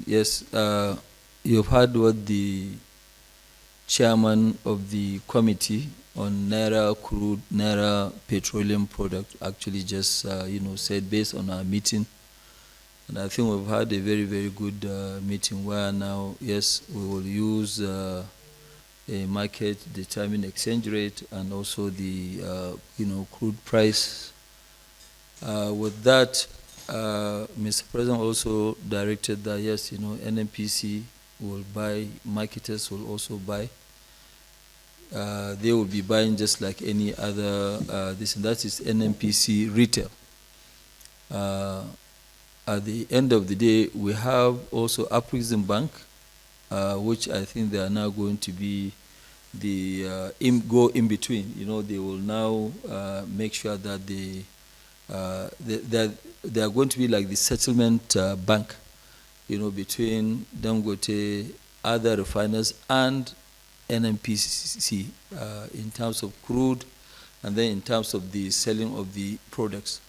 Yes, you've heard what the chairman of the committee on naira crude, naira petroleum product actually just said based on our meeting. And I think we've had a very, very good meeting where now, yes, we will use a market determined exchange rate and also the crude price. With that, Mr. President also directed that yes, NNPC will buy, marketers will also buy. They will be buying just like any other, this and that is NNPC retail. At the end of the day, we have also Afrexim Bank, which I think they are now going to be the go in between. They will now make sure that they are going to be like the settlement bank, between Dangote, other refiners, and NNPCL in terms of crude, and then in terms of the selling of the products.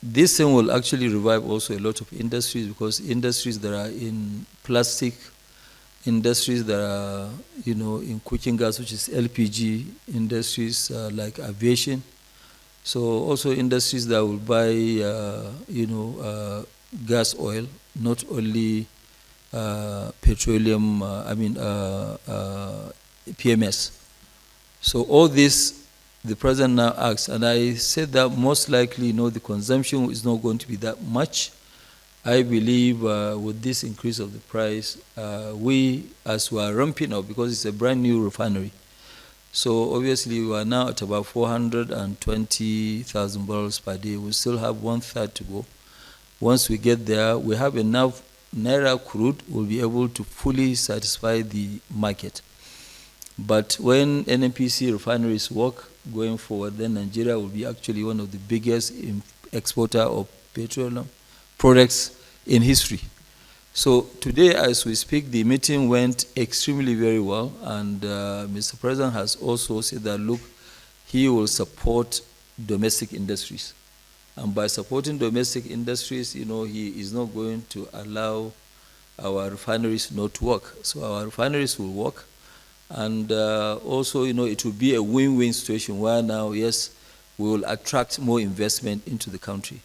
This thing will actually revive also a lot of industries, because industries that are in plastic, industries that are in cooking gas, which is LPG, industries like aviation. So also industries that will buy gas oil, not only petroleum, PMS. So all this the president now asks, and I said that most likely, the consumption is not going to be that much. I believe with this increase of the price, we, as we are ramping up, because it's a brand new refinery, so obviously we are now at about 420,000 barrels per day. We still have 1/3 to go. Once we get there, we have enough naira crude, we'll be able to fully satisfy the market. But when NNPC refineries work going forward, then Nigeria will be actually one of the biggest exporter of petroleum products in history. So today, as we speak, the meeting went extremely very well, and Mr. President has also said that, look, he will support domestic industries. And by supporting domestic industries, he is not going to allow our refineries not to work. So our refineries will work. And also, it will be a win-win situation where now, yes, we will attract more investment into the country.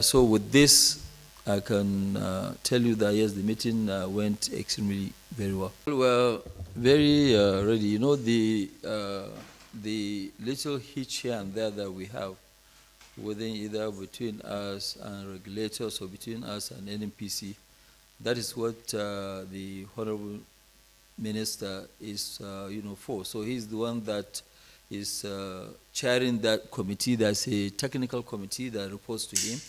So with this, I can tell you that, yes, the meeting went extremely very well. Well, very ready. The little hitch here and there that we have within either between us and regulators or between us and NNPC, that is what the Honorable Minister is, for. So he's the one that is chairing that committee. There's a technical committee that reports to him,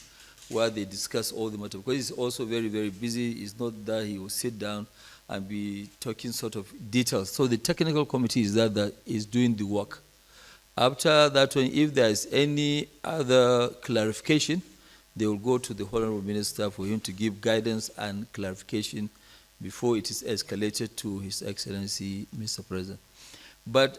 where they discuss all the matter. Because he's also very, very busy. It's not that he will sit down and be talking sort of details. So the technical committee is that is doing the work. After that one, if there is any other clarification, they will go to the Honorable Minister for him to give guidance and clarification before it is escalated to His Excellency, Mr. President. But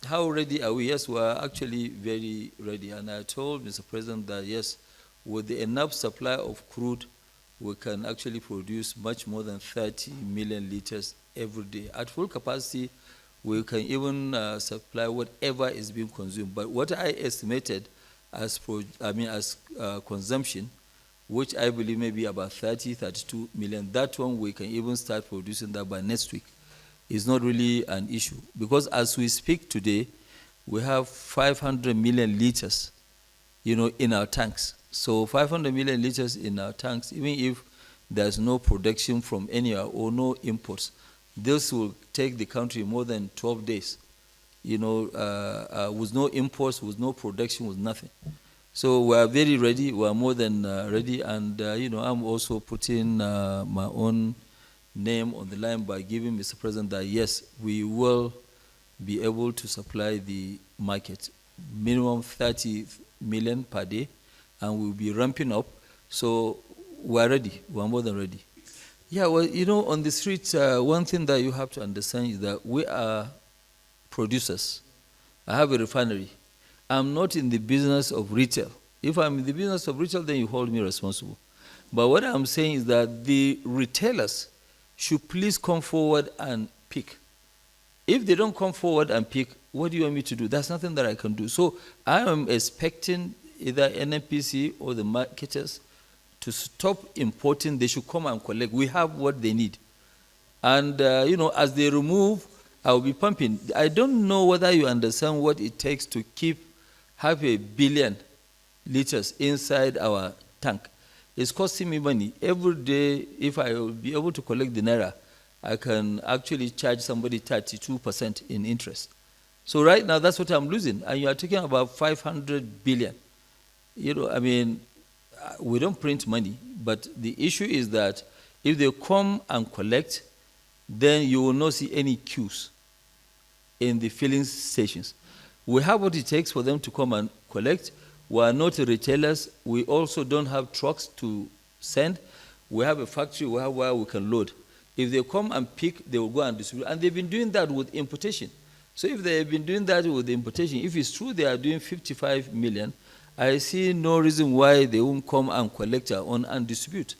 how ready are we? Yes, we are actually very ready. And I told Mr. President that, yes, with the enough supply of crude, we can actually produce much more than 30 million liters every day. At full capacity, we can even supply whatever is being consumed. But what I estimated as consumption, which I believe may be about 32 million, that one we can even start producing that by next week. It's not really an issue. Because as we speak today, we have 500 million liters, in our tanks. So 500 million liters in our tanks, even if there's no production from anywhere or no imports, this will take the country more than 12 days, with no imports, with no production, with nothing. So we are very ready. We are more than ready. And, I'm also putting my own name on the line by giving Mr. President that, yes, we will be able to supply the market, minimum 30 million per day, and we'll be ramping up. So we're ready. We're more than ready. Yeah, well, on the streets, one thing that you have to understand is that we are producers. I have a refinery. I'm not in the business of retail. If I'm in the business of retail, then you hold me responsible. But what I'm saying is that the retailers should please come forward and pick. If they don't come forward and pick, what do you want me to do? There's nothing that I can do. So I am expecting either NNPC or the marketers to stop importing. They should come and collect. We have what they need. And, as they remove, I will be pumping. I don't know whether you understand what it takes to keep 500 million liters inside our tank. It's costing me money. Every day, if I will be able to collect the naira, I can actually charge somebody 32% in interest. So right now, that's what I'm losing. And you are talking about 500 billion. We don't print money, but the issue is that if they come and collect, then you will not see any queues in the filling stations. We have what it takes for them to come and collect. We are not retailers. We also don't have trucks to send. We have a factory where we can load. If they come and pick, they will go and distribute. And they've been doing that with importation. So if they have been doing that with importation, if it's true they are doing 55 million, I see no reason why they won't come and collect our own and distribute.